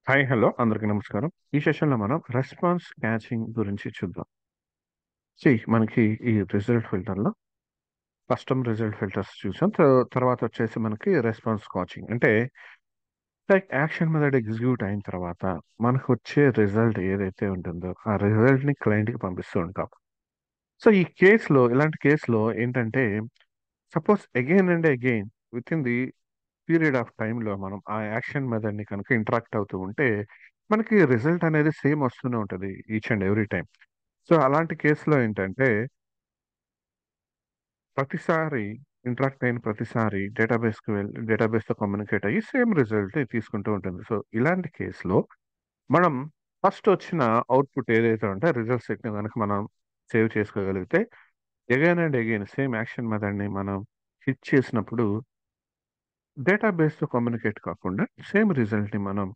Hi hello అందరికీ నమస్కారం. ఈ సెషన్లో మనం రెస్పాన్స్ క్యాచింగ్ గురించి చూద్దాం. మనకి ఈ రిజల్ట్ ఫిల్టర్లో కస్టమ్ రిజల్ట్ ఫిల్టర్స్ చూసాం. తర్వాత వచ్చేసి మనకి రెస్పాన్స్ కాచింగ్ అంటే లైక్ యాక్షన్ మెథడ్ ఎగ్జిక్యూట్ అయిన తర్వాత మనకు వచ్చే రిజల్ట్ ఏదైతే ఉంటుందో ఆ రిజల్ట్ని క్లయింట్కి పంపిస్తూ ఉంటాం. సో ఇలాంటి కేసులో ఏంటంటే suppose again and again within the period of టైంలో మనం ఆ యాక్షన్ మెథడ్ని కనుక ఇంటరాక్ట్ అవుతూ ఉంటే మనకి రిజల్ట్ అనేది సేమ్ వస్తూనే ఉంటుంది each and every time. So అలాంటి కేసులో ఏంటంటే ప్రతిసారి ఇంటరాక్ట్ అయిన ప్రతిసారి డేటాబేస్తో కమ్యూనికేట్ అయ్యి సేమ్ రిజల్ట్ తీసుకుంటూ ఉంటుంది. సో ఇలాంటి కేసులో మనం ఫస్ట్ వచ్చిన అవుట్పుట్ ఏదైతే ఉంటే రిజల్ట్ సెట్ని కనుక మనం సేవ్ చేసుకోగలిగితే again and again same action మెథడ్ని మనం హిట్ చేసినప్పుడు డేటాబేస్తో కమ్యూనికేట్ కాకుండా సేమ్ రిజల్ట్ని మనం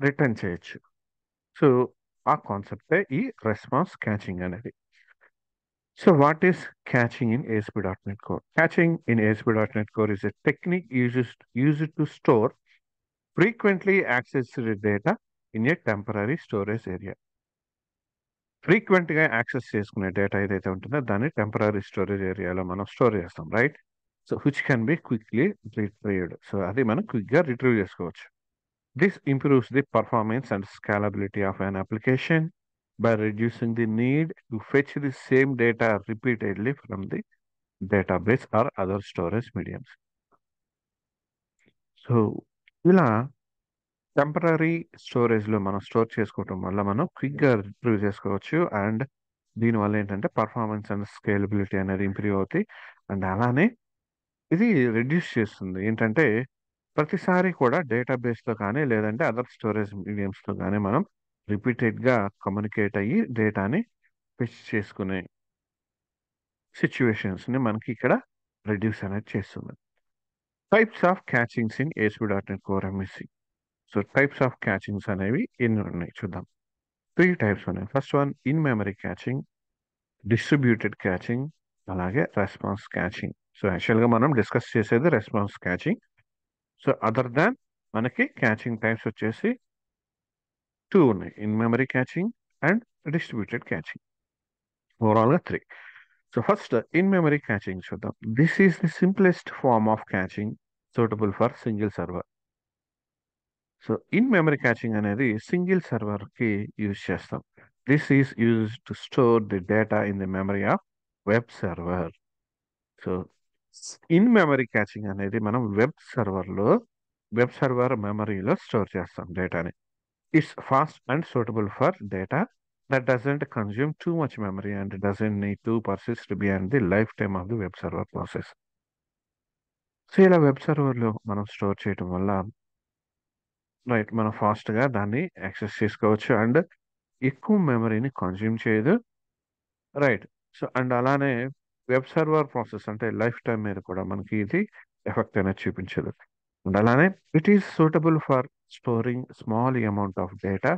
రిటర్న్ చేయొచ్చు. సో ఆ కాన్సెప్టే ఈ రెస్పాన్స్ క్యాచింగ్ అనేది. So what is catching in ASP.NET Core? Catching in ASP.NET Core is a technique used to store frequently accessed data in a temporary storage area. ఫ్రీక్వెంట్గా access చేసుకునే data ఏదైతే ఉంటుందో దాన్ని టెంపరీ స్టోరేజ్ ఏరియాలో మనం store చేస్తాం, right? So which can be quickly retrieved. So అది మనం క్విక్గా రిట్రీవ్ చేసుకోవచ్చు. This improves the performance and scalability of an application by reducing the need to fetch the same data repeatedly from the database or other storage mediums. So ఇలా temporary స్టోరేజ్లో మనం store చేసుకోవటం వల్ల మనం క్విక్గా రిట్రీవ్ చేసుకోవచ్చు. And దీనివల్ల ఏంటంటే performance and scalability అనేది ఇంప్రూవ్ అవుతాయి. అండ్ అలానే ఇది రెడ్యూస్ చేస్తుంది ఏంటంటే ప్రతిసారి కూడా డేటాబేస్లో కానీ లేదంటే అదర్ స్టోరేజ్ మీడియంస్లో కానీ మనం రిపీటెడ్గా కమ్యూనికేట్ అయ్యి డేటాని ఫెచ్ చేసుకునే సిచ్యువేషన్స్ని మనకి ఇక్కడ రెడ్యూస్ అనేది చేస్తుంది. Types of cachings in ASP.NET Core MSC. So types of cachings అనేవి ఎన్ని ఉన్నాయి చూద్దాం. 3 టైప్స్ ఉన్నాయి. First one in memory caching, distributed caching, అలాగే రెస్పాన్స్ క్యాచింగ్. సో యాక్చువల్గా మనం డిస్కస్ చేసేది response caching. So other than మనకి క్యాచింగ్ టైప్స్ వచ్చేసి 2 ఉన్నాయి. In memory caching and distributed caching. ఓవరాల్గా 3. So first in memory caching చూద్దాం. This is the simplest form of caching suitable for single server. So in memory catching అనేది single సర్వర్కి use చేస్తాం. This is use to store the data in the memory of web server. So in memory catching అనేది మనం web server మెమరీలో store చేస్తాం డేటాని. It's fast and suitable for data that doesn't consume too much memory and doesn't need to persist beyond the lifetime of the web server process. So ఇలా web సర్వర్లో మనం store చేయడం వల్ల right మనం ఫాస్ట్గా దాన్ని యాక్సెస్ చేసుకోవచ్చు అండ్ ఎక్కువ మెమరీని కన్జ్యూమ్ చేయదు, రైట్? సో అండ్ అలానే వెబ్ సర్వర్ ప్రాసెస్ అంటే లైఫ్ టైం మీద కూడా మనకి ఇది ఎఫెక్ట్ అనేది చూపించదు. అండ్ అలానే it is suitable for storing small amount of data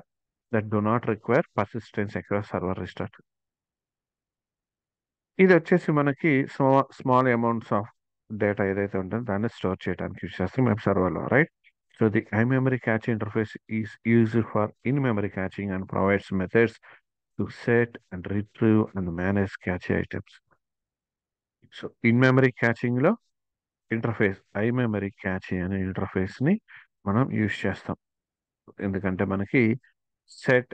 that do not require persistence across server restart. ఇది వచ్చేసి మనకి స్మాల్ అమౌంట్స్ ఆఫ్ డేటా ఏదైతే ఉంటుందో దాన్ని స్టోర్ చేయడానికి యూజ్ చేస్తాం వెబ్ సర్వర్లో, right? So the iMemory cache interface is used for in-memory caching and provides methods to set and retrieve and manage cache items. So in-memory caching లో interface iMemory cache అనే interface ని మనం use చేస్తాం. ఎందుకంటే మనకి set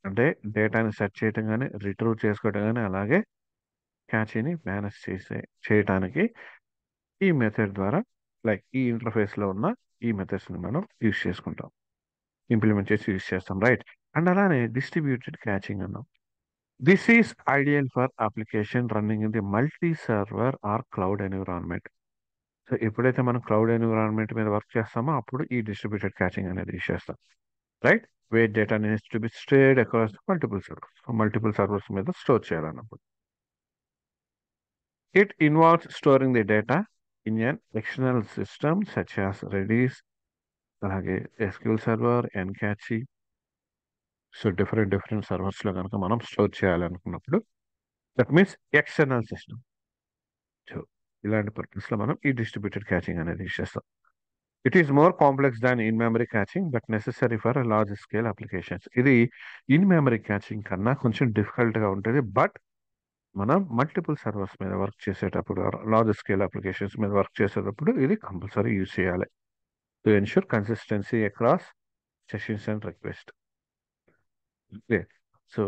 అంటే డేటాని set చేయటం కానీ రిట్రీవ్ చేసుకోవటం కానీ అలాగే క్యాచీని మేనేజ్ చేయటానికి ఈ మెథడ్ ద్వారా లైక్ ఈ ఇంటర్ఫేస్లో ఉన్న ఈ మెథడ్స్ని మనం యూజ్ చేసుకుంటాం, ఇంప్లిమెంట్ చేసి యూజ్ చేస్తాం, రైట్? అండ్ అలానే డిస్ట్రిబ్యూటెడ్ క్యాచింగ్ అన్నాం. This is ideal for application running in the multi server or cloud environment. So ఎప్పుడైతే మనం క్లౌడ్ ఎన్విరాన్మెంట్ మీద వర్క్ చేస్తామో అప్పుడు ఈ డిస్ట్రిబ్యూటెడ్ క్యాచింగ్ అనేది యూజ్ చేస్తాం, right? Where data needs to be stored across multiple servers మీద స్టోర్ చేయాలన్నప్పుడు. It involves storing the data in an external system such as Redis, అలాగే SQL Server, Encache. So different సర్వర్స్లో కనుక మనం store చేయాలనుకున్నప్పుడు that means external system. So ఇలాంటి పర్పస్లో మనం ఈ డిస్ట్రిబ్యూటెడ్ క్యాచింగ్ అనేది యూజ్ చేస్తాం. It is more complex than in memory caching but necessary for large scale applications. ఇది ఇన్ మెమరీ క్యాచింగ్ కన్నా కొంచెం డిఫికల్ట్గా ఉంటుంది. బట్ మనం మల్టిపుల్ సర్వర్స్ మీద వర్క్ చేసేటప్పుడు, లార్జ్ స్కేల్ అప్లికేషన్స్ మీద వర్క్ చేసేటప్పుడు ఇది కంపల్సరీ యూజ్ చేయాలి to ensure consistency across sessions and request. Okay, so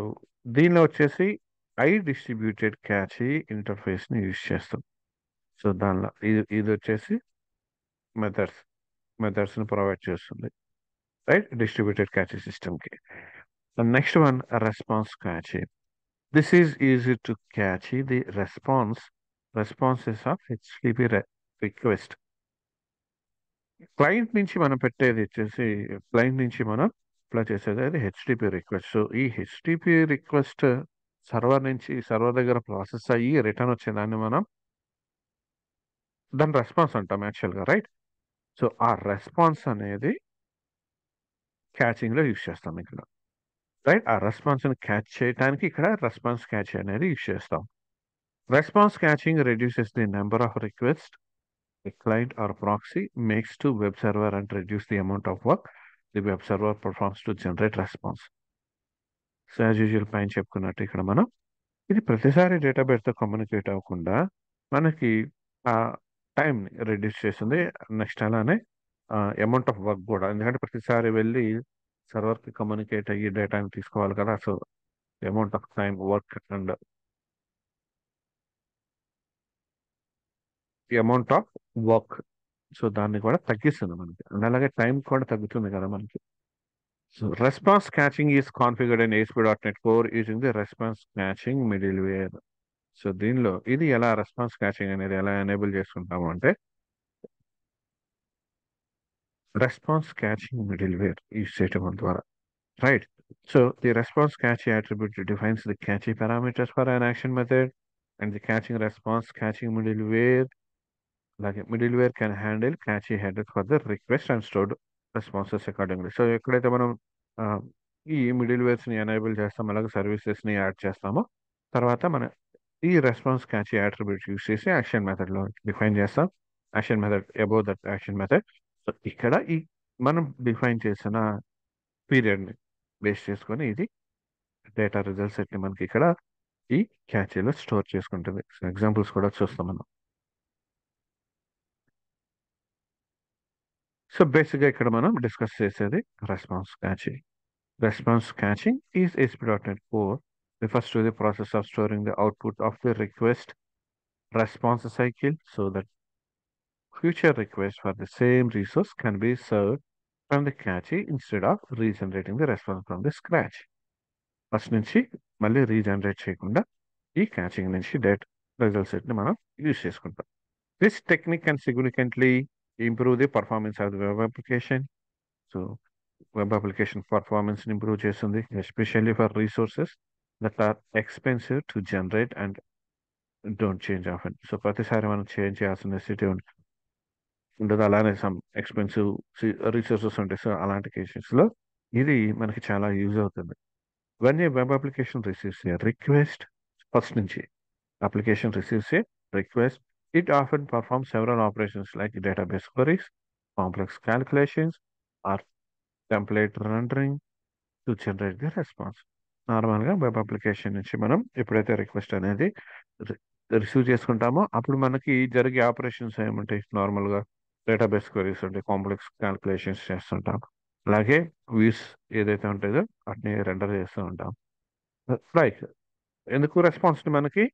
దీనిలో వచ్చేసి ఐ డిస్ట్రిబ్యూటెడ్ క్యాచీ ఇంటర్ఫేస్ని యూజ్ చేస్తాం. సో దానిలో ఇది వచ్చేసి మెథడ్స్ మెథడ్స్ని ప్రొవైడ్ చేస్తుంది, రైట్, డిస్ట్రిబ్యూటెడ్ క్యాచీ సిస్టమ్కి. Next one response catchy. This is easy to catch the responses of HTTP request. Client నుంచి మనం పెట్టేది వచ్చేసి, క్లయింట్ నుంచి మనం అప్లై చేసేది అది హెచ్టిపి రిక్వెస్ట్. సో ఈ హెచ్టిపి రిక్వెస్ట్ సర్వర్ నుంచి, సర్వర్ దగ్గర ప్రాసెస్ అయ్యి రిటర్న్ వచ్చేదాన్ని మనం దాని రెస్పాన్స్ అంటాం యాక్చువల్గా, రైట్. సో ఆ రెస్పాన్స్ అనేది క్యాచింగ్లో యూజ్ చేస్తాం ఇక్కడ, రైట్. ఆ రెస్పాన్స్ని క్యాచ్ చేయడానికి ఇక్కడ రెస్పాన్స్ క్యాచ్ అనేది యూజ్ చేస్తాం. Response catching reduces the number of requests a client or proxy makes to web server and reduce the amount of work the web server performs to generate response. So as usual పైన చెప్పుకున్నట్టు ఇక్కడ మనం ఇది ప్రతిసారి డేటాబేస్తో communicate అవ్వకుండా మనకి ఆ టైంని రెడ్యూస్ చేస్తుంది. నెక్స్ట్ అలానే అమౌంట్ ఆఫ్ వర్క్ కూడా, ఎందుకంటే ప్రతిసారి వెళ్ళి సర్వర్కి కమ్యూనికేట్ అయ్యి డేటాని తీసుకోవాలి కదా. So amount of time work and amount of work, so దాన్ని కూడా తగ్గిస్తుంది మనకి, అండ్ అలాగే టైం కూడా తగ్గుతుంది కదా మనకి. So response catching is configured in ASP.NET Core using the response caching middleware. So దీనిలో ఇది ఎలా రెస్పాన్స్ క్యాచింగ్ అనేది ఎలా ఎనేబుల్ చేసుకుంటాము అంటే, రెస్పాన్స్ క్యాచింగ్ మిడిల్వేర్ యూజ్ చేయడం ద్వారా, right. So the response catchy attribute defines the catchy parameters for an action method and the catching response catching middleware. అలాగే middleware can handle catchy header for the request and stored responses accordingly. So ఎక్కడైతే మనం ఆ, ఈ మిడిల్వేర్స్ని enable చేస్తామో, అలాగే సర్వీసెస్ని add చేస్తామో, తర్వాత మన ఈ రెస్పాన్స్ క్యాచీ అట్రిబ్యూట్ యూస్ చేసి యాక్షన్ మెథడ్లో డిఫైన్ చేస్తాం. Action method above that action method. So ఇక్కడ ఈ మనం డిఫైన్ చేసిన పీరియడ్ని బేస్ చేసుకొని ఇది డేటా రిజల్ట్ సెట్ని మనకి ఇక్కడ ఈ క్యాచీలో స్టోర్ చేసుకుంటుంది. సో ఎగ్జాంపుల్స్ కూడా చూస్తాం మనం. సో బేసిక్గా ఇక్కడ మనం డిస్కస్ చేసేది response catching. Response catching is ASP.NET Core refers to the process of storing the output of the request response cycle so that future requests for the same resource can be served from the cache instead of regenerating the response from the scratch. First నుంచి మళ్ళీ regenerate చేయకుండా ఈ catching నుంచి result సెట్ని మనం use చేసుకుంటాం. This technique can significantly improve the performance of the web application. So web application performance improve చేస్తుంది, especially for resources that are expensive to generate and don't change often. So ప్రతిసారి మనం change చేయాల్సిన necessity ఉండదు, అలానే some expensive resources ఉంటాయి. So అలాంటి కేసెస్లో ఇది మనకి చాలా యూజ్ అవుతుంది. When a web application receives a request, first నుంచి application receives a request, it often performs several operations like database queries, complex calculations, or template rendering to generate the response. నార్మల్గా web application నుంచి మనం ఎప్పుడైతే request అనేది receive చేసుకుంటామో అప్పుడు మనకి జరిగే ఆపరేషన్స్ ఏముంటాయి, నార్మల్గా డేటాబేస్ క్వరీస్ ఉంటాయి, కాంప్లెక్స్ క్యాల్కులేషన్స్ చేస్తుంటాం, అలాగే వ్యూస్ ఏదైతే ఉంటుందో వాటిని రెండర్ చేస్తూ ఉంటాం. లైక్ ఎందుకు రెస్పాన్స్ని మనకి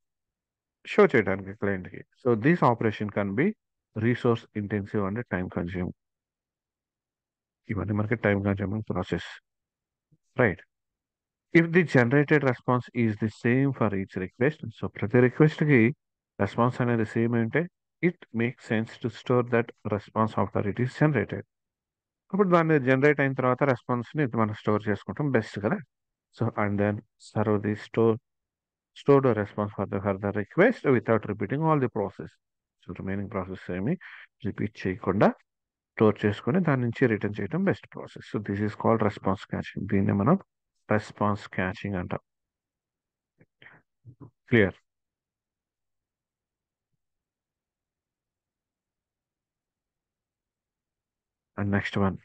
షో చేయడానికి క్లయింట్కి. So this operation can be resource intensive and time consume. ఇవన్నీ మనకి time consuming process, right. If the generated response is the same for each request, so ప్రతి రిక్వెస్ట్కి రెస్పాన్స్ అనేది సేమ్ అంటే it make sense to store that response after it is generated. అప్పుడు దాన్ని generate అయిన తర్వాత రెస్పాన్స్ని మనం స్టోర్ చేసుకుంటాం బెస్ట్ కదా. So and then serve the stored response for the request without repeating all the process. So remaining process ఏమి repeat చేయకుండా store చేసుకొని దాని నుంచి రిటర్న్ చేయడం best process. So this is called response caching. దీన్ని మనం రెస్పాన్స్ క్యాచింగ్ అంటాం. Clear? And next one,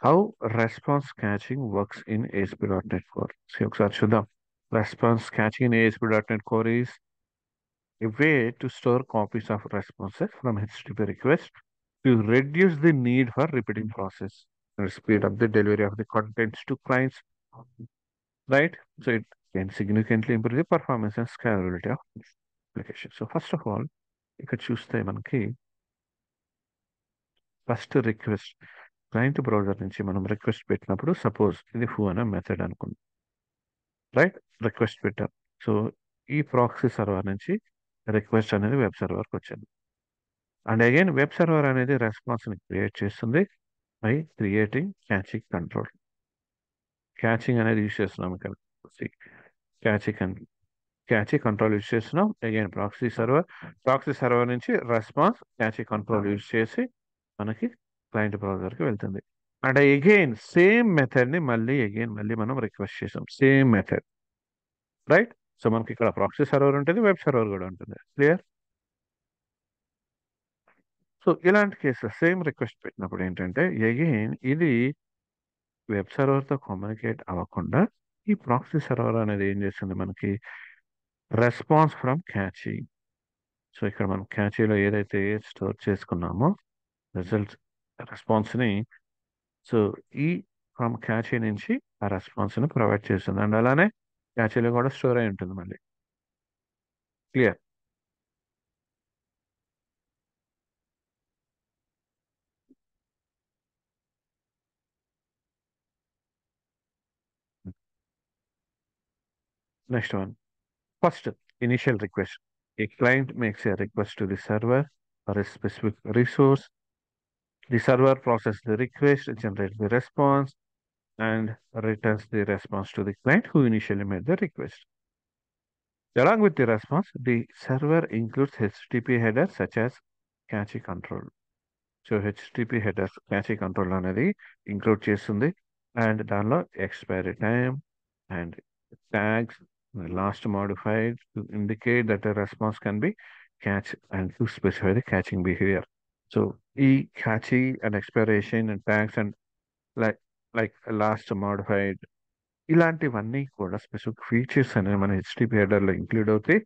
how response catching works in ASP.NET Core. So ఒకసారి చూద్దాం. Response catching in ASP.NET Core is a way to store copies of responses from HTTP requests to reduce the need for repeating process and speed up the delivery of the contents to clients, right? So it can significantly improve the performance and scalability of application. So first of all, ఇక్కడ చూస్తే మనకి first request client browser నుంచి మనం request పెట్టినప్పుడు suppose ఇది ఫూ అనే method అనుకుందాం, right? Request పెట్టాం. సో ఈ ప్రాక్సీ సర్వర్ నుంచి రిక్వెస్ట్ అనేది వెబ్ సర్వర్కి వచ్చింది. అండ్ అగైన్ వెబ్ సర్వర్ అనేది రెస్పాన్స్ని క్రియేట్ చేస్తుంది by creating catching control. Catching అనేది యూజ్ చేస్తున్నాం ఇక్కడ. క్యాచింగ్ క్యాచీ కంట్రోల్ యూజ్ చేస్తున్నాం. అగైన్ ప్రాక్సీ సర్వర్ నుంచి రెస్పాన్స్ క్యాచీ కంట్రోల్ యూజ్ చేసి మనకి క్లయింట్ బ్రౌజర్కి వెళ్తుంది. అండ్ అగైన్ సేమ్ మెథడ్ని మళ్ళీ మనం రిక్వెస్ట్ చేసాం, సేమ్ మెథడ్, రైట్? సో మనకి ఇక్కడ ప్రాక్సీ సర్వర్ ఉంటుంది, వెబ్ సర్వర్ కూడా ఉంటుంది. క్లియర్? సో ఇలాంటి కేసులో సేమ్ రిక్వెస్ట్ పెట్టినప్పుడు ఏంటంటే అగైన్ ఇది వెబ్ సర్వర్తో కమ్యూనికేట్ అవ్వకుండా ఈ ప్రాక్సీ సర్వర్ అనేది ఏం చేస్తుంది, మనకి రెస్పాన్స్ ఫ్రమ్ క్యాచీ. సో ఇక్కడ మనం క్యాచీలో ఏదైతే స్టోర్ చేసుకున్నామో రిజల్ట్స్ రెస్పాన్స్ని, సో ఈ ఫ్రమ్ క్యాచీ నుంచి ఆ రెస్పాన్స్ని ప్రొవైడ్ చేస్తుంది. అండ్ అలానే క్యాచీలో కూడా స్టోర్ అయి ఉంటుంది మళ్ళీ. Clear? Next one, first initial request. A client makes a request to the server for a specific resource. The server processes the request, generates the response, and returns the response to the client who initially made the request. Along with the response, the server includes HTTP headers such as cache control. So HTTP headers cache control అనేది include చేస్తుంది. And దానిలో expiry time and tags last modified to indicate that response can be cache and to specify the caching behaviour. So ఈ cache and expiration and tags and like like last modified ఇలాంటివన్నీ కూడా specific features అనేవి మన HTTP హెడర్లో include అవుతాయి.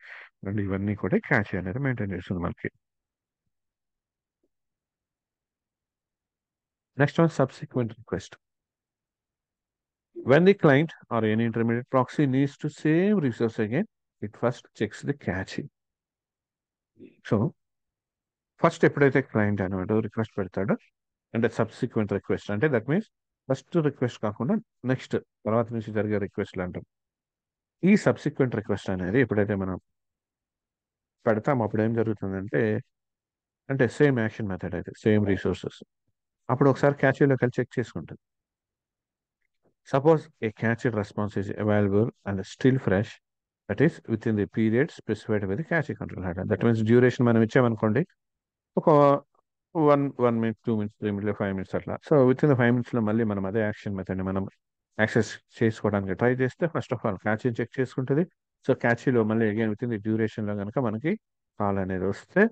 And ఇవన్నీ కూడా catchy అనేది మెయింటైన్ చేస్తుంది మనకి. Next one, subsequent request. When the client or any intermediate proxy needs to save resource again, it first checks the cache. So first ఎప్పుడైతే క్లయింట్ అనమాట రిక్వెస్ట్ పెడతాడో అంటే సబ్సిక్వెంట్ రిక్వెస్ట్ అంటే దట్ మీన్స్ ఫస్ట్ రిక్వెస్ట్ కాకుండా next తర్వాత నుంచి జరిగే రిక్వెస్ట్లు అంటాం. ఈ సబ్సిక్వెంట్ రిక్వెస్ట్ అనేది ఎప్పుడైతే మనం పెడతాం అప్పుడు ఏం జరుగుతుందంటే అంటే సేమ్ యాక్షన్ మెథడ్ అయితే సేమ్ రిసోర్సెస్ అప్పుడు ఒకసారి క్యాచ్లోకి వెళ్ళి చెక్ చేసుకుంటుంది. Suppose a cached response is available and still fresh, that is within the period specified by the cache control header. That means duration మనం ఇచ్చామనుకోండి ఒక 1 minute 2 minutes 3 minutes 5 minutes అట్లా. So with in the 5 minutes మళ్ళీ మనం అదే action మెథడ్ని మనం access చేసుకోవడానికి try చేస్తే ఫస్ట్ ఆఫ్ ఆల్ క్యాచీని చెక్ చేసుకుంటుంది. సో క్యాచీలో మళ్ళీ అగైన్ విత్ ఇన్ ది డ్యూరేషన్లో కనుక మనకి కాల్ అనేది వస్తే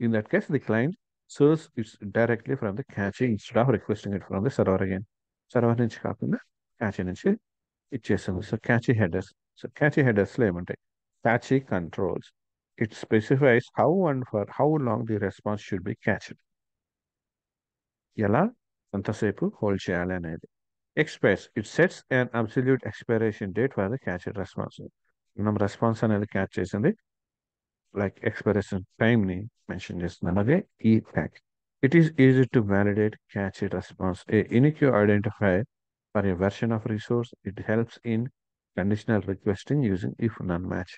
in that case the client source it's directly from the cache instead of requesting it from the server again. Server నుంచి కాకుండా క్యాచీ నుంచి ఇచ్చేస్తుంది. So cache headers. So cache హెడర్స్లో ఏముంటాయి? Cache controls. It specifies how and for how long the response should be cached. ఎలా ఎంతసేపు hold చేయాలి అనేది. Expires. It sets and absolute expiration date for the cached response. మనం response అనేది catch చేసింది like expiration టైంని మెన్షన్ చేస్తుంది. అలాగే ఈ tag. It is easy to validate catchy response. A unique identifier for a version of resource. It helps in conditional requesting using if none match.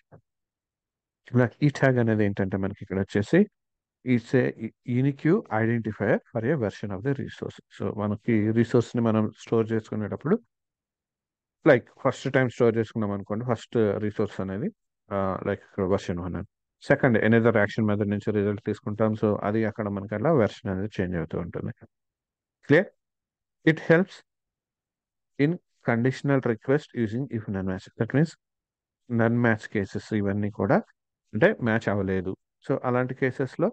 ఇలా ఈ tag అనేది ఏంటంటే మనకి ఇక్కడ వచ్చేసి it's a unique identifier for a version of the resource. So మనకి రిసోర్స్ని మనం store చేసుకునేటప్పుడు లైక్ ఫస్ట్ టైం స్టోర్ చేసుకున్నాం అనుకోండి ఫస్ట్ రిసోర్స్ అనేది like version 1 second another action method నుంచి రిజల్ట్ తీసుకుంటాం. సో అది అక్కడ మనకి అలా వెర్షన్ అనేది చేంజ్ అవుతూ ఉంటుంది. Clear? It helps in conditional request using if none match. That means none match cases ఇవన్నీ కూడా అంటే మ్యాచ్ అవ్వలేదు. సో అలాంటి కేసెస్లో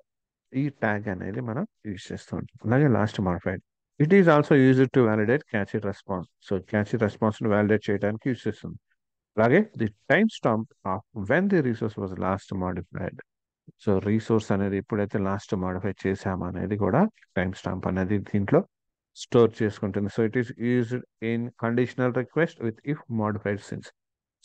ఈ ట్యాగ్ అనేది మనం యూజ్ చేస్తూ ఉంటాం. అలాగే last modified. It is also used to validate cache response. So cache రెస్పాన్స్ని వ్యాలిడేట్ చేయడానికి యూజ్ చేస్తుంది. అలాగే the time stamp of when the resource was last modified. So resource అనేది ఎప్పుడైతే లాస్ట్ మాడిఫై చేసామో అనేది కూడా టైం స్టాంప్ అనేది దీంట్లో స్టోర్ చేసుకుంటుంది. So it is used in conditional request with if modified since.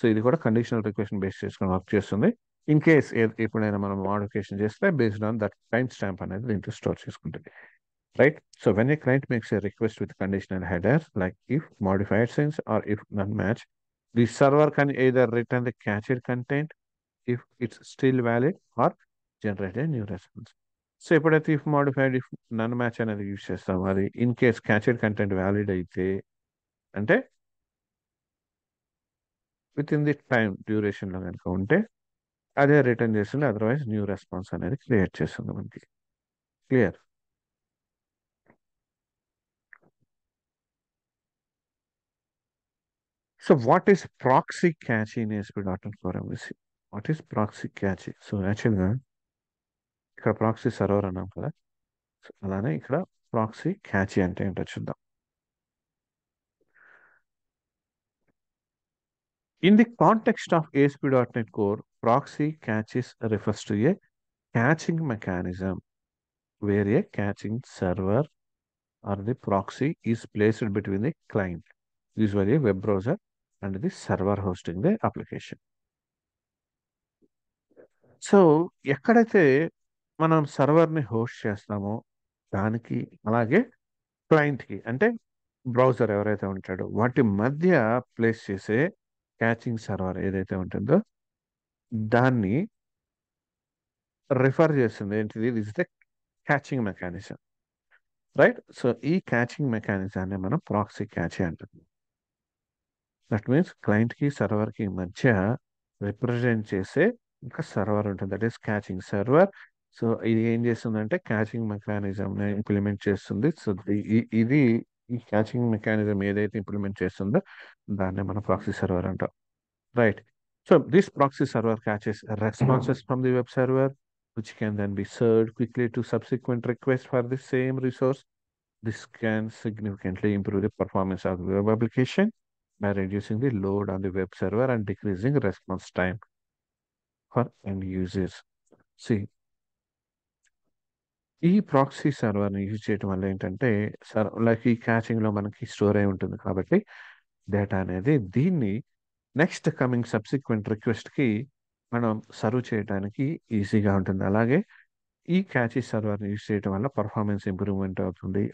So ఇది కూడా కండిషనల్ రిక్వెస్ట్ బేస్ చేసుకొని వర్క్ చేస్తుంది. ఇన్ కేస్ ఎప్పుడైనా మనం మోడిఫికేషన్ చేస్తే based on that time stamp అనేది దీంట్లో స్టోర్ చేసుకుంటుంది. Right? So when a client makes a request with conditional header, like if modified since or if none match, the server can either return the cached content if it's still valid or generate a new response. So ఎప్పుడైతే if modified if none match అనేది use చేస్తాం, అది in case cached content valid అయితే అంటే within the time డ్యూరేషన్లో కనుక ఉంటే అదే రిటర్న్ చేస్తుంది, అదర్వైజ్ న్యూ రెస్పాన్స్ అనేది క్రియేట్ చేస్తుంది మనకి. Clear? So what is proxy cache in ASP.NET Core MVC? What is proxy cache? So యాక్చువల్గా ఇక్కడ ప్రాక్సీ సర్వర్ అన్నాం కదా, సో అలానే ఇక్కడ ప్రాక్సీ క్యాచీ అంటే ఏంటో చూద్దాం. In the context of ASP.NET Core, proxy catches refers to a catching mechanism where a catching server or the proxy is placed between the client, usually a web browser, and the server hosting the application. So ఎక్కడైతే మనం సర్వర్ని host చేస్తామో దానికి, అలాగే క్లయింట్కి అంటే browser ఎవరైతే ఉంటాడో వాటి మధ్య ప్లేస్ చేసే క్యాచింగ్ సర్వర్ ఏదైతే ఉంటుందో దాన్ని రిఫర్ చేస్తుంది. ఏంటిది? This the catching mechanism. Right? So ఈ క్యాచింగ్ మెకానిజాన్ని మనం ప్రాక్సీ క్యాచీ అంటుంది. దట్ మీన్స్ క్లయింట్కి సర్వర్కి మధ్య రిప్రజెంట్ చేసే ఇంకా సర్వర్ ఉంటుంది, that is catching server. So ఇది ఏం చేస్తుందంటే క్యాచింగ్ మెకానిజంని ఇంప్లిమెంట్ చేస్తుంది. సో ఇది ఈ క్యాచింగ్ మెకానిజం ఏదైతే ఇంప్లిమెంట్ చేస్తుందో దాన్ని మనం ప్రాక్సీ సర్వర్ అంటాం. Right. So this proxy server catches responses from the web server, which can then be served quickly to subsequent requests for the same resource. This can significantly improve the performance of the web application by reducing the load on the web server and decreasing response time for end users. See, ఈ proxy సర్వర్ని use చేయడం వల్ల ఏంటంటే like ఈ క్యాచింగ్లో మనకి store అయి ఉంటుంది కాబట్టి data అనేది దీన్ని నెక్స్ట్ కమింగ్ సబ్సిక్వెంట్ రిక్వెస్ట్కి మనం సర్వ్ చేయడానికి ఈజీగా ఉంటుంది. అలాగే ఈ క్యాచీ సర్వర్ని యూజ్ చేయడం వల్ల పర్ఫార్మెన్స్ ఇంప్రూవ్మెంట్ అవుతుంది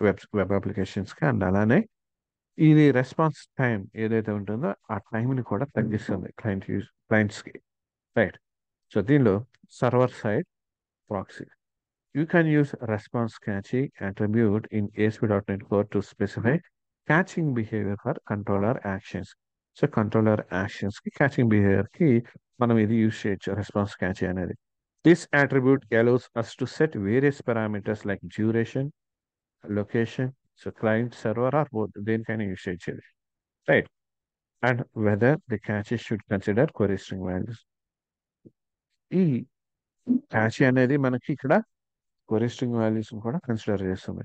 వెబ్ అప్లికేషన్స్కి. అండ్ అలానే ఇది రెస్పాన్స్ టైం ఏదైతే ఉంటుందో ఆ టైంని కూడా తగ్గిస్తుంది క్లయింట్స్కి. రైట్? సో దీనిలో server side proxy. You can use response catchy attribute in ASP.NET Core to specify catching behavior for controller actions. So controller actions కి క్యాచింగ్ బిహేవియర్ కి మనం ఇది యూజ్ చేయొచ్చు, రెస్పాన్స్ క్యాచీ అనేది. This attribute allows us to set various parameters like duration, location, so client server or both దేనికైనా use చేయొచ్చు. Right? And whether the caches should consider query string values. ఈ cache అనేది మనకి ఇక్కడ query string values కూడా consider చేస్తుంది.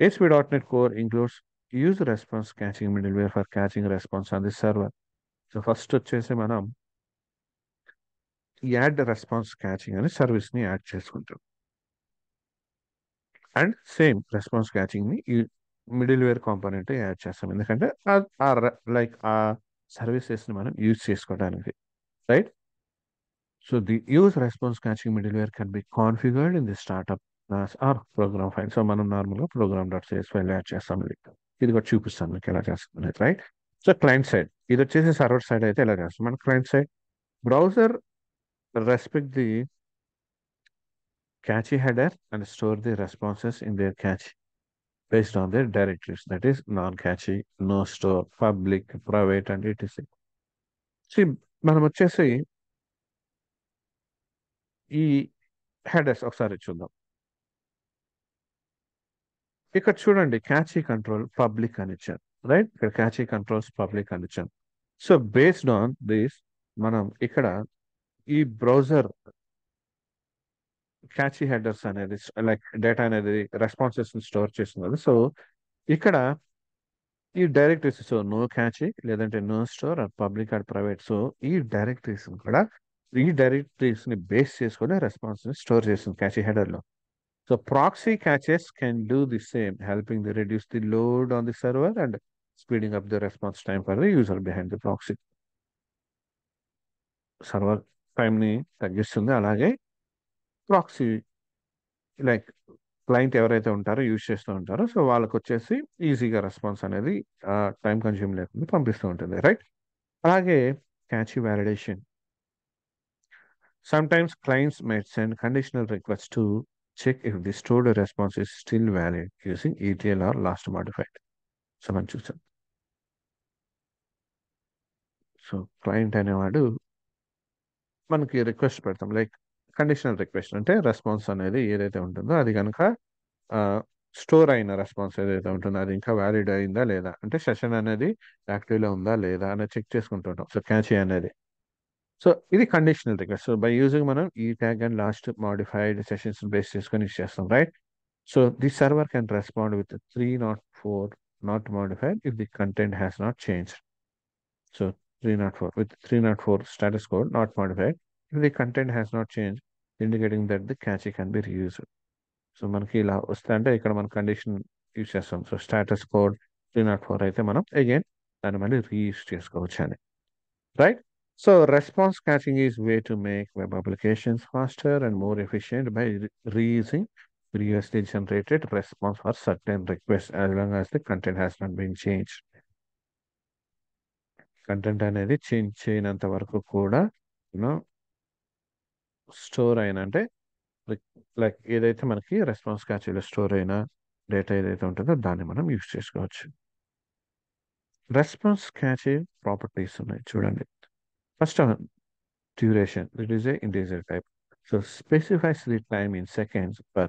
ASP.NET Core includes user response catching middleware for catching response on the server. So first వచ్చేసి మనం add response catching అనే సర్వీస్ని యాడ్ చేసుకుంటాం. అండ్ సేమ్ రెస్పాన్స్ క్యాచింగ్ని ఈ మిడిల్వేర్ కాంపోనెంట్ యాడ్ చేస్తాం, ఎందుకంటే లైక్ ఆ సర్వీసెస్ని మనం యూజ్ చేసుకోవడానికి. Right? So the use response caching middleware can be configured in the startup class or program file. So మనం నార్మల్గా ప్రోగ్రామ్.cs ఫైల్ యాడ్ చేస్తాం. ఇది కూడా చూపిస్తాను మీకు ఎలా చేస్తాం. రైట్? సో క్లయింట్ సైడ్ ఇది వచ్చేసి సర్వర్ సైడ్ అయితే ఎలా చేస్తాం. మన client side browser respect the cache header and store the responses in their cache based on their directories, that is non-cache, no store, public, private and etc. See, మనం వచ్చేసి ఈ headers ఒకసారి చూద్దాం. ఇక్కడ చూడండి క్యాచీ కంట్రోల్ పబ్లిక్ అని ఇచ్చాను. Right? ఇక్కడ క్యాచీ కంట్రోల్స్ పబ్లిక్ అని ఇచ్చాను. సో బేస్డ్ ఆన్ దిస్ మనం ఇక్కడ ఈ బ్రౌజర్ క్యాచీ హెడర్స్ అనేది లైక్ డేటా అనేది రెస్పాన్సెస్ స్టోర్ చేస్తుంది కదా. సో ఇక్కడ ఈ డైరెక్టరీస్, సో నో క్యాచీ లేదంటే no store or public or private, so ఈ డైరెక్టరీస్ కూడా ఈ డైరెక్టరీస్ ని బేస్ చేసుకుని రెస్పాన్స్ ని స్టోర్ చేస్తుంది క్యాచీ హెడర్ లో. So proxy catches can do the same, helping the reduce the load on the server and speeding up the response time for the user behind the proxy. Server time ని తగ్గిస్తుంది, అలాగే proxy like client ఎవరైతే ఉంటారో use చేస్తూ ఉంటారో so వాళ్ళకి వచ్చేసి ఈజీగా రెస్పాన్స్ అనేది టైం కన్జ్యూమ్ లేకుండా పంపిస్తూ ఉంటుంది, రైట్. అలాగే catchy validation. Sometimes clients might send conditional requests to check if the stored response is still valid using ETL or last modified. So మనం చూసాం. సో క్లయింట్ అనేవాడు మనకి రిక్వెస్ట్ పెడతాం, లైక్ కండిషనల్ రిక్వెస్ట్ అంటే రెస్పాన్స్ అనేది ఏదైతే ఉంటుందో అది కనుక స్టోర్ అయిన రెస్పాన్స్ ఏదైతే ఉంటుందో అది ఇంకా వ్యాలిడ్ అయిందా లేదా, అంటే సెషన్ అనేది యాక్టివ్లో ఉందా లేదా అనేది చెక్ చేసుకుంటుంటాం. సో క్యాచీ అనేది, సో ఇది conditional request. So by using మనం ఈ tag and last modified sessions base చేసుకొని యూస్ చేస్తాం, right. So the server can respond with 304 not modified if the content has not change. So 304 with 304 status code not modified if the content has not changed, indicating that the cache can be reused. So మనకి ఇలా వస్తే అంటే ఇక్కడ మన condition use చేస్తాం. So status code 304 అయితే మనం again దాన్ని మళ్ళీ రీయూస్ చేసుకోవచ్చు అని, right. So response catching is way to make web applications faster and more efficient by reusing previously generated response for certain requests as long as the content has not been changed. Content అనేది change చేయనంత వరకు కూడా you know store అయిన అంటే like ఏదైతే మనకి response క్యాచ్లో store అయిన data ఏదైతే ఉంటుందో దాన్ని మనం యూస్ చేసుకోవచ్చు. రెస్పాన్స్ క్యాచే ప్రాపర్టీస్ ఉన్నాయి చూడండి. First duration, it is a integer type. So specifies the time in seconds per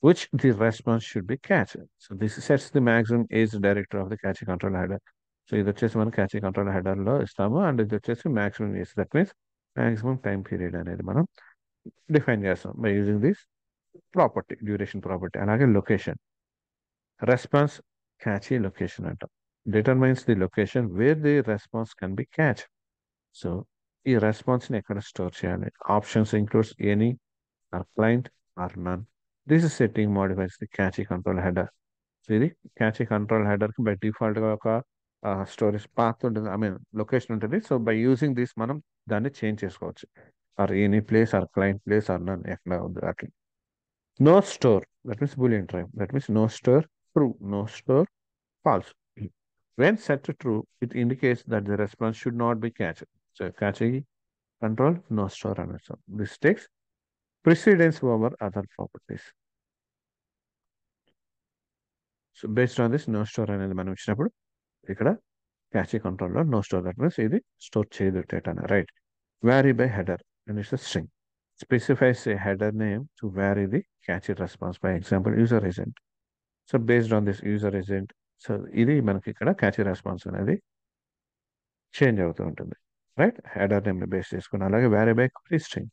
which the response should be cached. So this sets the maximum age director of the cache control header. So ఇది వచ్చేసి మనం catchy control హెడర్లో ఇస్తాము, and ఇది వచ్చేసి maximum age, that means maximum time period అనేది మనం define చేస్తాం by using this property, duration property. అలాగే లొకేషన్, రెస్పాన్స్ క్యాచీ లొకేషన్ అంటాం, determines the location where the response can be cache. So ఈ రెస్పాన్స్ని ఎక్కడ స్టోర్ చేయాలి, options includes any or client or none. This setting modifies the cache control header. So ఇది cache control హెడర్కి by డిఫాల్ట్గా ఒక storage path ఉంటుంది, I mean location ఉంటుంది. సో బై యూజింగ్ దిస్ మనం దాన్ని చేంజ్ చేసుకోవచ్చు, or any place or client place or none ఎక్కడ ఉంది అట్లా. No store, that means boolean type, that means no store true, no store false. When set to true, it indicates that the response should not be cached. So caching control, no store and so. This takes precedence over other properties. So based on this, no store అనేది మనం ఇచ్చినప్పుడు ఇక్కడ cache కంట్రోల్లో no store, that means ఇది store చేయదు data, right. Vary by header and its string, specifies a header name to vary the cache response. By example user agent. So based on this user agent, so ఇది మనకి ఇక్కడ catchy response అనేది change అవుతూ ఉంటుంది, right. Header name base చేసుకుని. అలాగే vary by query string,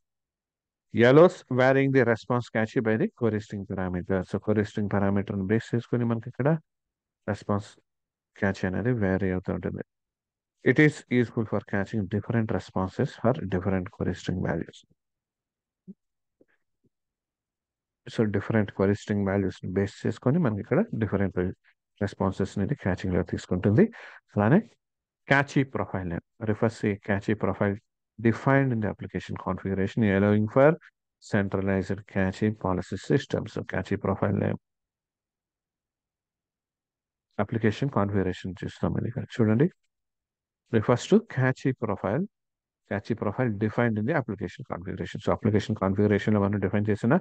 yellows varying the response catchy by the query string parameter. So query string parameter ని base చేసుకుని మనకి ఇక్కడ రెస్పాన్స్ క్యాచ్ అనేది వ్యారీ అవుతూ ఉంటుంది. It is useful for catching different responses for different query string values. So different query string values ని base చేసుకొని మనకి ఇక్కడ డిఫరెంట్ రెస్పాన్సెస్ అనేది క్యాచింగ్ లో తీసుకుంటుంది. అలానే catchy profile name refers to a catchy profile defined in the application configuration, allowing for centralized caching policy system. So catchy profile name application configuration చూస్తాం ఇది ఇక్కడ చూడండి. refers to catchy profile defined in the application configuration. So application configuration లో మనం define చేసిన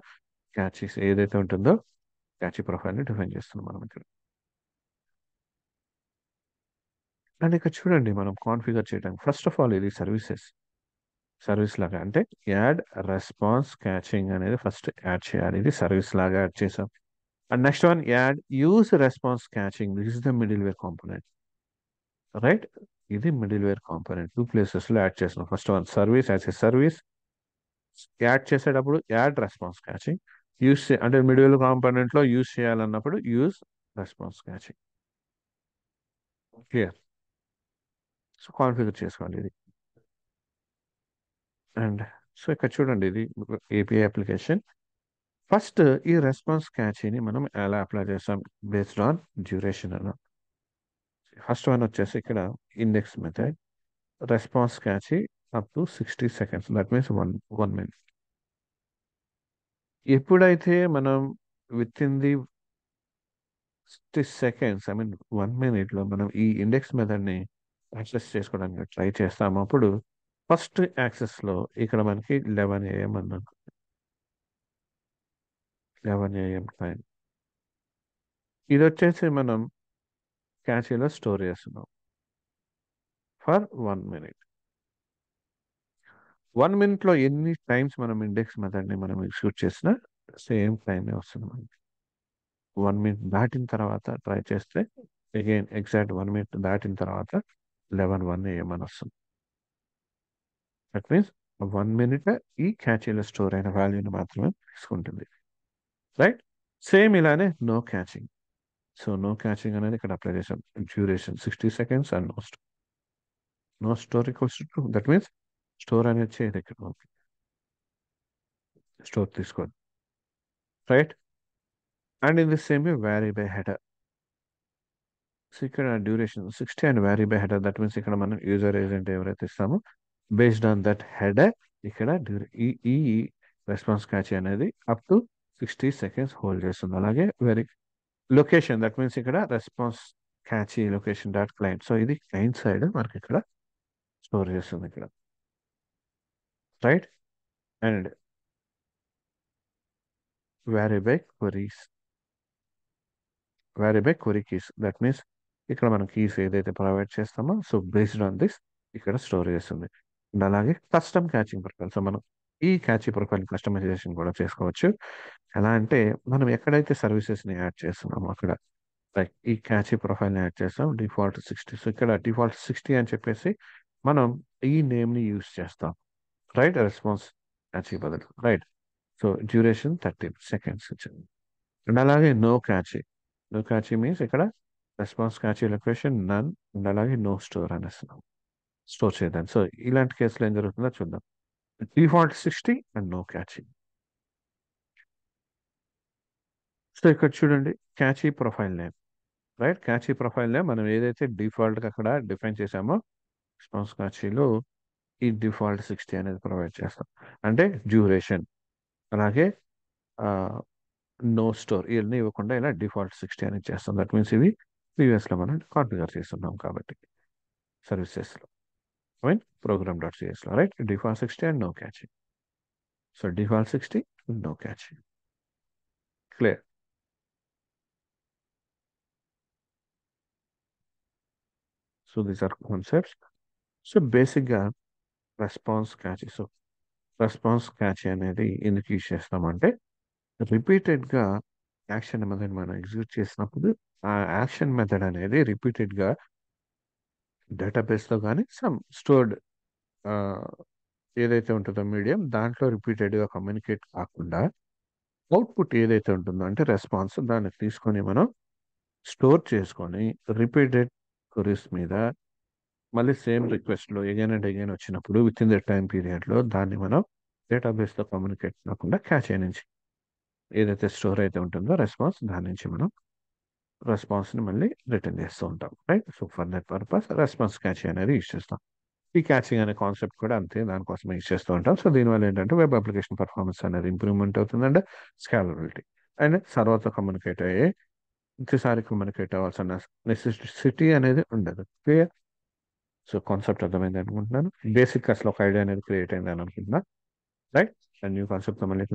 క్యాచీస్ ఏదైతే ఉంటుందో catchy profile ని డిఫైన్ చేస్తున్నాం మనం ఇక్కడ. అండ్ ఇక్కడ చూడండి మనం కాన్ఫిగర్ చేయడానికి ఫస్ట్ ఆఫ్ ఆల్ ఇది సర్వీస్ లాగా, అంటే యాడ్ రెస్పాన్స్ క్యాచింగ్ అనేది ఫస్ట్ యాడ్ చేయాలి, ఇది సర్వీస్ లాగా యాడ్ చేసాం. And next one add use response caching, this is the middleware component, right. ఇది మిడిల్ వేర్ కాంపోనెంట్ 2 places లో యాడ్ చేస్తున్నాం. First one service as a service, add చేసేటప్పుడు add response caching, అంటే middle component లో use చేయాలన్నప్పుడు use response caching. Clear. So configure చేసుకోండి ఇది. And so ఇక్కడ చూడండి, ఇది ఏపీఐ అప్లికేషన్. ఫస్ట్ ఈ రెస్పాన్స్ క్యాచీని మనం ఎలా అప్లై చేస్తాం? బేస్డ్ ఆన్ డ్యూరేషన్ అన్న. ఫస్ట్ వన్ వచ్చేసి ఇక్కడ index method, response catchy up to 60 seconds, that means 1 minute. ఎప్పుడైతే మనం with in the 60 seconds, I mean 1 minute లో మనం ఈ ఇండెక్స్ మెథడ్ని యాక్సెస్ చేసుకోవడానికి ట్రై చేస్తాము, అప్పుడు ఫస్ట్ యాక్సెస్లో ఇక్కడ మనకి 11 AM అన్నాం. 11 AM టైం. ఇది వచ్చేసి మనం క్యాచీలో స్టోర్ చేస్తున్నాం ఫర్ 1 minute. 1 minute లో ఎన్ని టైమ్స్ మనం ఇండెక్స్ మెథడ్ని మనం ఎగ్జిక్యూట్ చేసినా సేమ్ టైమే వస్తుంది మనకి. 1 minute దాటిన తర్వాత ట్రై చేస్తే అగైన్ ఎగ్జాక్ట్ 1 minute దాటిన తర్వాత 11 AM అని వస్తుంది. దట్ మీన్స్ 1 minute ఈ క్యాచీలో స్టోర్ అయిన వాల్యూని మాత్రమే తీసుకుంటుంది. రైట్. సేమ్ ఇలానే no caching. So no caching అనేది ఇక్కడ అప్లై చేసాం. Duration 60 seconds and no store equals to true. That means store అనేది చేయదు ఇక్కడ మనకి. స్టోర్ తీసుకోదు. Right. And in the same way vary by header. So ఇక్కడ duration 60 and vary by header. That means ఇక్కడ మనం యూజర్ ఏజెంట్ ఎవరైతే ఇస్తామో బేస్డ్ ఆన్ దట్ హెడర్ ఇక్కడ ఈ రెస్పాన్స్ క్యాచ్ అనేది అప్ టు 60 seconds హోల్డ్ చేస్తుంది. అలాగే వెరీ లొకేషన్, దట్ మీన్స్ ఇక్కడ response cache location dot client. So ఇది క్లయింట్ సైడ్ మనకి ఇక్కడ స్టోర్ చేస్తుంది ఇక్కడ. Right. And vary by queries, vary by query keys. That means ఇక్కడ మనం కీస్ ఏదైతే ప్రొవైడ్ చేస్తామో సో బేస్డ్ ఆన్ దిస్ ఇక్కడ స్టోర్ చేస్తుంది. అండ్ అలాగే కస్టమ్ క్యాచింగ్ ప్రొఫైల్. సో మనం ఈ క్యాచీ ప్రొఫైల్ కస్టమైజేషన్ కూడా చేసుకోవచ్చు. ఎలా అంటే మనం ఎక్కడైతే సర్వీసెస్ని యాడ్ చేస్తున్నామో అక్కడ లైక్ ఈ క్యాచీ ప్రొఫైల్ని యాడ్ చేస్తాం. డిఫాల్ట్ 60. సో ఇక్కడ డిఫాల్ట్ 60 అని చెప్పేసి మనం ఈ నేమ్ని యూజ్ చేస్తాం. రైట్. రెస్పాన్స్ క్యాచీ బదులు. రైట్. సో డ్యూరేషన్ 30 seconds ఇచ్చింది. అండ్ అలాగే no cache. No cache means ఇక్కడ response cache location none, and అలాగే నో స్టోర్ అనేస్తున్నాం. స్టోర్ చేయదాన్ని. సో ఇలాంటి కేసులో ఏం జరుగుతుందో చూద్దాం. Default 60 and no cache. So ఇక్కడ చూడండి cache profile name. Right. Cache profile name మనం ఏదైతే డిఫాల్ట్గా అక్కడ డిఫైన్ చేసామో రెస్పాన్స్ క్యాచీలో ఈ డిఫాల్ట్ 60 అనేది ప్రొవైడ్ చేస్తాం. అంటే డ్యూరేషన్ అలాగే నో స్టోర్ ఇవన్నీ ఇవ్వకుండా ఇలా డిఫాల్ట్ 60 అనేది చేస్తాం. దట్ మీన్స్ ఇవి ప్రీవియస్లో మనం కాన్ఫిగర్ చేస్తున్నాం కాబట్టి సర్వీసెస్లో, ఐ మీన్ program.csలో. Right. Default 60 and no caching. So default 60 no caching. Clear. So these are concepts. So బేసిక్గా response cache. So response cache అనేది ఎందుకు యూజ్ చేస్తామంటే రిపీటెడ్గా యాక్షన్ మెథడ్ మనం ఎగ్జిక్యూట్ చేసినప్పుడు ఆ యాక్షన్ మెథడ్ అనేది రిపీటెడ్గా డేటాబేస్లో కానీ సమ్ స్టోర్డ్ ఏదైతే ఉంటుందో మీడియం దాంట్లో రిపీటెడ్గా కమ్యూనికేట్ కాకుండా అవుట్పుట్ ఏదైతే ఉంటుందో అంటే రెస్పాన్స్ దాన్ని తీసుకొని మనం స్టోర్ చేసుకొని రిపీటెడ్ క్వరీస్ మీద మళ్ళీ సేమ్ రిక్వెస్ట్లో ఎగైన్ అండ్ ఎగైన్ వచ్చినప్పుడు విత్ ఇన్ ద టైం పీరియడ్లో దాన్ని మనం డేటాబేస్తో కమ్యూనికేట్ కాకుండా క్యాచ్ నుంచి ఏదైతే స్టోర్ అయితే ఉంటుందో రెస్పాన్స్ దాని నుంచి మనం రెస్పాన్స్ని మళ్ళీ రిటర్న్ చేస్తూ ఉంటాం. Right. So for that purpose response cache అనేది యూజ్ చేస్తాం. ఈ క్యాచింగ్ అనే కాన్సెప్ట్ కూడా అంతే, దానికోసం యూజ్ చేస్తూ ఉంటాం. సో దీనివల్ల ఏంటంటే వెబ్ అప్లికేషన్ పర్ఫార్మెన్స్ అనేది ఇంప్రూవ్మెంట్ అవుతుంది అండ్ స్కేలబిలిటీ అండ్ సర్వర్తో కమ్యూనికేట్ అయ్యే ఇంకోసారి కమ్యూనికేట్ అవ్వాల్సిన నెసెసిటీ అనేది ఉండదు. క్లియర్. సో కాన్సెప్ట్ అర్థమైంది అనుకుంటున్నాను. బేసిక్ అసలు ఒక ఐడియా అనేది క్రియేట్ అయింది అని అనుకుంటున్నా. రైట్. అండ్ న్యూ కాన్సెప్ట్ మళ్ళీ